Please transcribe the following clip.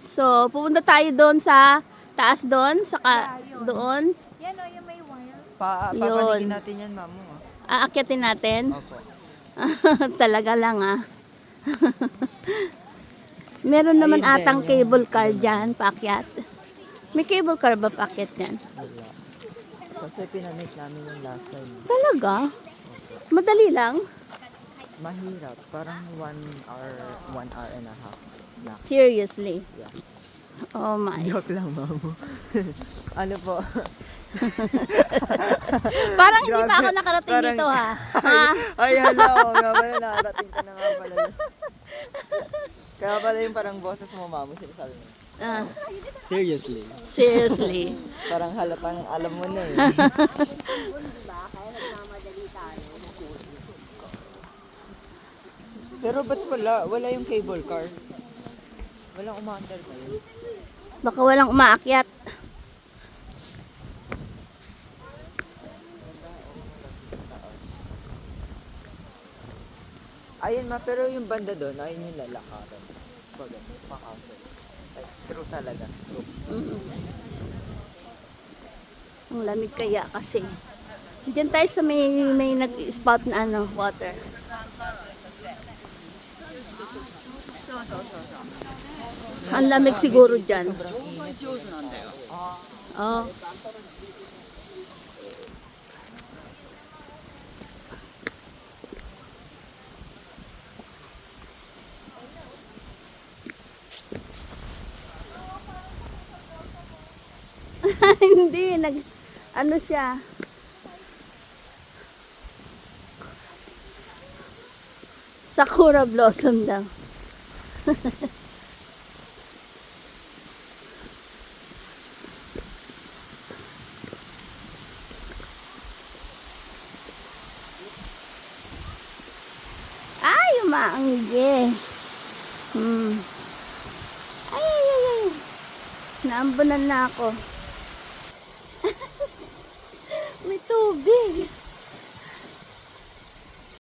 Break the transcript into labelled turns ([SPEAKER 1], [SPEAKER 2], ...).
[SPEAKER 1] So, pupunta tayo doon sa taas doon, saka doon.
[SPEAKER 2] Yan o, yung may wire.
[SPEAKER 3] Papaligin natin yan, mamo.
[SPEAKER 1] Aakyatin natin.
[SPEAKER 3] Opo.
[SPEAKER 1] Talaga lang Meron naman
[SPEAKER 3] Ayun din,
[SPEAKER 1] atang
[SPEAKER 3] yung-
[SPEAKER 1] cable car dyan, paakyat. May cable car ba paakyat dyan?
[SPEAKER 3] Wala. Kasi pinamake namin yung last time.
[SPEAKER 1] Talaga? Madali lang?
[SPEAKER 3] Mahirap. Parang 1 hour and a half. Na.
[SPEAKER 1] Seriously?
[SPEAKER 3] Yeah.
[SPEAKER 1] Oh my.
[SPEAKER 3] Joke lang, mamo. Ano po?
[SPEAKER 1] Parang hindi pa
[SPEAKER 3] Grabe.
[SPEAKER 1] ako nakarating
[SPEAKER 3] Parang-
[SPEAKER 1] dito ha. Ha?
[SPEAKER 3] Ay, hala. Oo nga pala. Nakarating ka na nga pala. Kaya pala yung parang boses mo, mamo. Sinasabi mo.
[SPEAKER 1] Ah,
[SPEAKER 3] Seriously?
[SPEAKER 1] seriously.
[SPEAKER 3] Parang halatang alam mo na eh. Pero ba't wala? Wala yung cable car? Walang umaandar kayo?
[SPEAKER 1] Baka walang umaakyat.
[SPEAKER 3] Ayun ma, pero yung banda doon, ayun yung lalakaran. Pag pakasal. Like, true talaga. True.
[SPEAKER 1] Ang lamig kaya kasi. Diyan tayo sa may nag-spot na water. Ang lamig siguro dyan. Oh. Hindi, ano siya? Sakura blossom daw. Ay, umaanggi. Ay, ay, ay, ay. Naambunan na ako. May tubig.